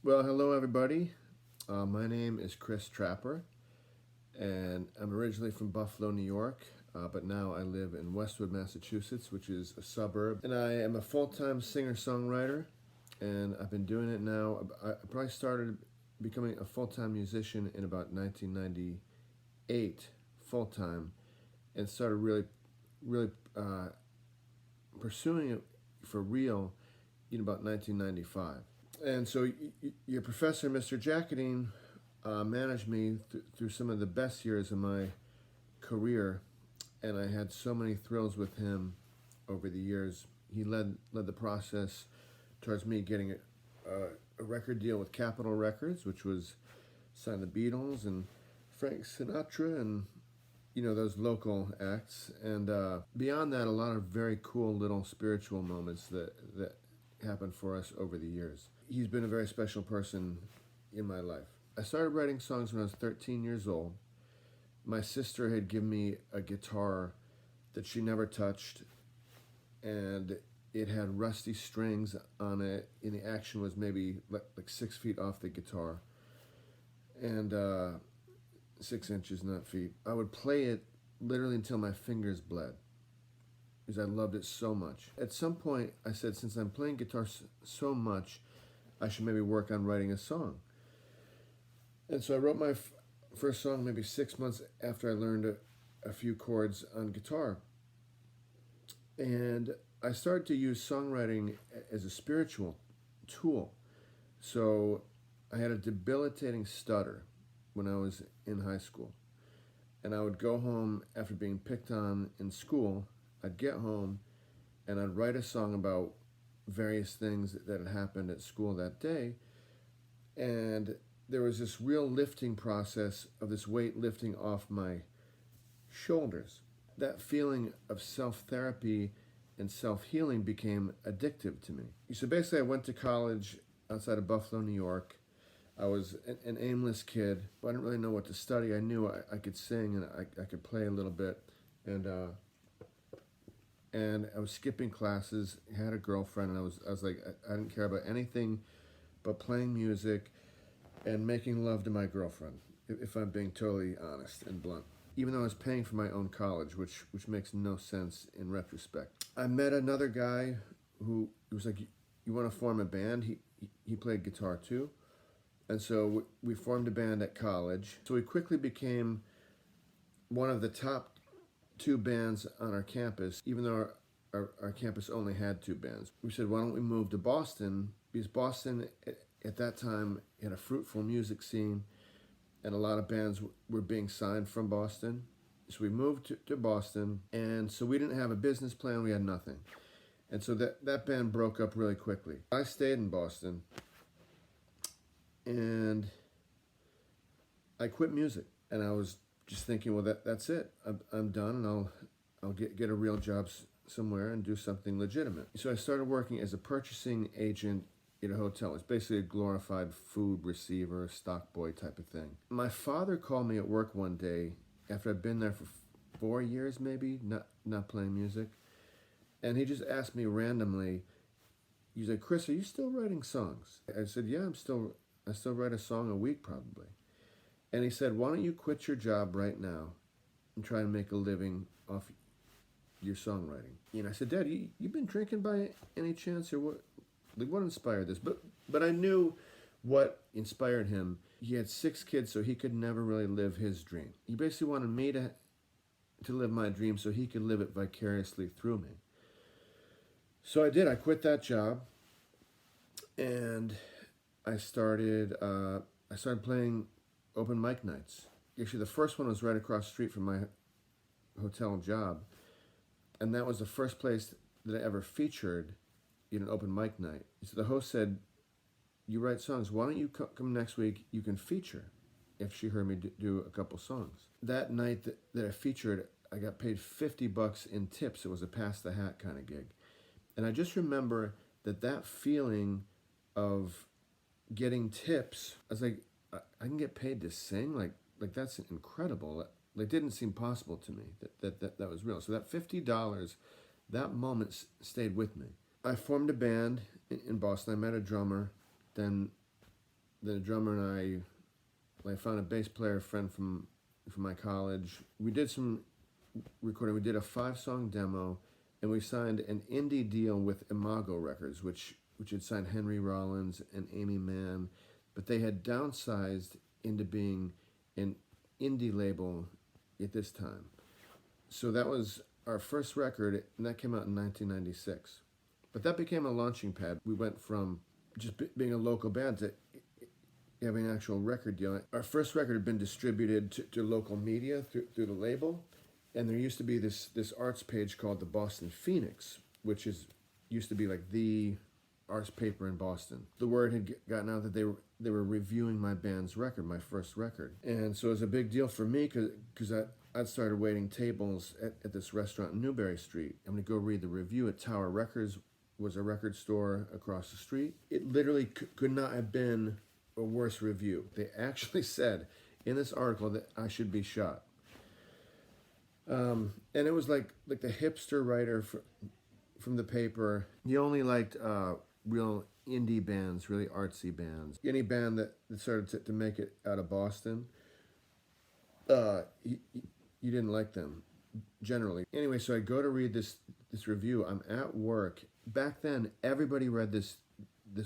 Well, hello everybody. My name is Chris Trapper, and I'm originally from Buffalo, New York, but now I live in Westwood, Massachusetts, which is a suburb. And I am a full-time singer-songwriter, and I've been doing it now. I probably started becoming a full-time musician in about 1998, full-time, and started really pursuing it for real in about 1995. And so your professor, Mr. Jackadine, managed me through some of the best years of my career, and I had so many thrills with him over the years. He led the process towards me getting a record deal with Capitol Records, which was signed the Beatles and Frank Sinatra and those local acts. And beyond that, a lot of very cool little spiritual moments that happened for us over the years. He's been a very special person in my life. I started writing songs when I was 13 years old. My sister had given me a guitar that she never touched, and it had rusty strings on it, and the action was maybe like 6 feet off the guitar, and 6 inches, not feet. I would play it literally until my fingers bled, because I loved it so much. At some point, I said, since I'm playing guitar so much, I should maybe work on writing a song. And so I wrote my first song maybe 6 months after I learned a few chords on guitar. And I started to use songwriting as a spiritual tool. So I had a debilitating stutter when I was in high school. And I would go home after being picked on in school. I'd get home and I'd write a song about various things that had happened at school that day. And there was this real lifting process of this weight lifting off my shoulders. That feeling of self-therapy and self-healing became addictive to me. So basically I went to college outside of Buffalo, New York. I was an aimless kid. I didn't really know what to study. I knew I could sing and I could play a little bit. And I was skipping classes, had a girlfriend, and I was like, I didn't care about anything but playing music and making love to my girlfriend, if I'm being totally honest and blunt. Even though I was paying for my own college, which makes no sense in retrospect. I met another guy who was like, you want to form a band? He played guitar too. And so we formed a band at college. So we quickly became one of the top 2 bands on our campus, even though our campus only had 2 bands. We said, why don't we move to Boston? Because Boston at that time had a fruitful music scene, and a lot of bands were being signed from Boston. So we moved to Boston, and so we didn't have a business plan, we had nothing. And so that band broke up really quickly. I stayed in Boston, and I quit music, and I was just thinking, well, that's it. I'm done, and I'll get a real job somewhere and do something legitimate. So I started working as a purchasing agent in a hotel. It's basically a glorified food receiver, stock boy type of thing. My father called me at work one day after I'd been there for 4 years, maybe, not playing music, and he just asked me randomly. He's like, Chris, are you still writing songs? I said, yeah, I still write a song a week probably. And he said, why don't you quit your job right now and try to make a living off your songwriting? And I said, Dad, you been drinking by any chance, or what? Like, what inspired this? But I knew what inspired him. He had 6 kids, so he could never really live his dream. He basically wanted me to live my dream so he could live it vicariously through me. So I did. I quit that job, and I started playing open mic nights. Actually, the first one was right across the street from my hotel job, and that was the first place that I ever featured in an open mic night. So the host said, you write songs, why don't you come next week, you can feature, if she heard me do a couple songs. That night that I featured, I got paid $50 in tips. It was a pass the hat kind of gig. And I just remember that feeling of getting tips, I was like, I can get paid to sing? Like that's incredible. It didn't seem possible to me that was real. So that $50, that moment stayed with me. I formed a band in Boston. I met a drummer. Then the drummer and I found a bass player friend from my college. We did some recording. We did a 5-song demo, and we signed an indie deal with Imago Records, which had signed Henry Rollins and Amy Mann, but they had downsized into being an indie label at this time. So that was our first record, and that came out in 1996. But that became a launching pad. We went from just being a local band to having an actual record deal. Our first record had been distributed to local media through the label, and there used to be this arts page called the Boston Phoenix, which used to be like the arts paper in Boston. The word had gotten out that they were reviewing my band's record, my first record, and so it was a big deal for me because I'd started waiting tables at this restaurant in Newbury Street. I'm gonna go read the review at Tower Records, was a record store across the street. It literally could not have been a worse review. They actually said in this article that I should be shot. And it was like the hipster writer from the paper. He only liked real indie bands, really artsy bands. Any band that started to make it out of Boston, you didn't like them, generally. Anyway, so I go to read this review. I'm at work. Back then, everybody read this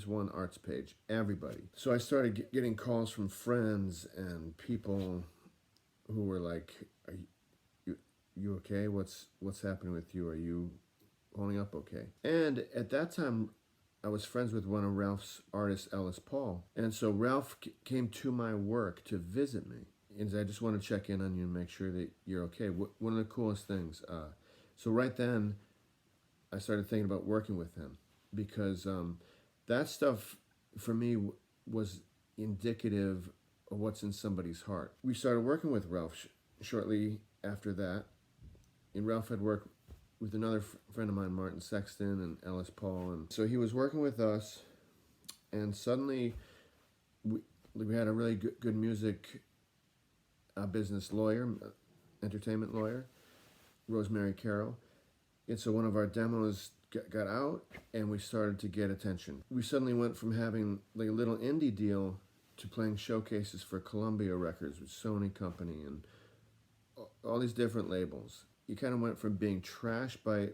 one arts page. Everybody. So I started getting calls from friends and people who were like, "Are you okay? What's happening with you? Are you holding up okay?" And at that time, I was friends with one of Ralph's artists, Ellis Paul. And so Ralph came to my work to visit me. And said, "I just want to check in on you and make sure that you're okay." One of the coolest things. So right then, I started thinking about working with him because that stuff for me was indicative of what's in somebody's heart. We started working with Ralph shortly after that. And Ralph had worked with another friend of mine, Martin Sexton and Ellis Paul. And so he was working with us, and suddenly we had a really good music business lawyer, entertainment lawyer, Rosemary Carroll. And so one of our demos got out, and we started to get attention. We suddenly went from having like a little indie deal to playing showcases for Columbia Records with Sony Company and all these different labels. You kind of went from being trashed by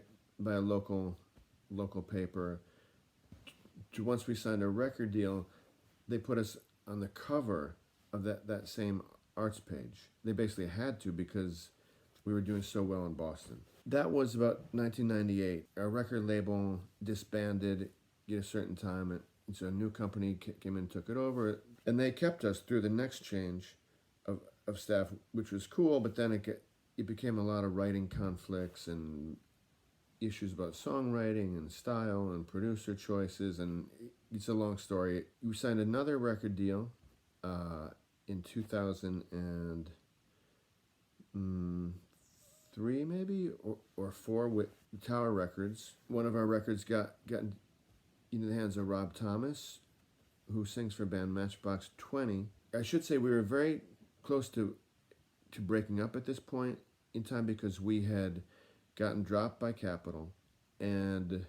a local paper to once we signed a record deal, they put us on the cover of that same arts page. They basically had to because we were doing so well in Boston. That was about 1998. Our record label disbanded at a certain time, and so a new company came in and took it over, and they kept us through the next change of staff, which was cool, but then it became a lot of writing conflicts and issues about songwriting and style and producer choices, and it's a long story. We signed another record deal in 2003 maybe, or 4 with Tower Records. One of our records got into the hands of Rob Thomas, who sings for band Matchbox 20. I should say we were very close to breaking up at this point in time because we had gotten dropped by Capitol and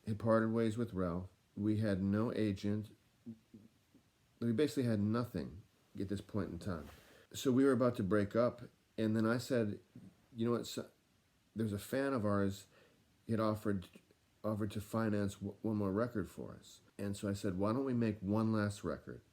had parted ways with Ralph. We had no agent. We basically had nothing at this point in time. So we were about to break up, and then I said, "You know what, there's a fan of ours, he had offered to finance one more record for us." And so I said, "Why don't we make one last record?"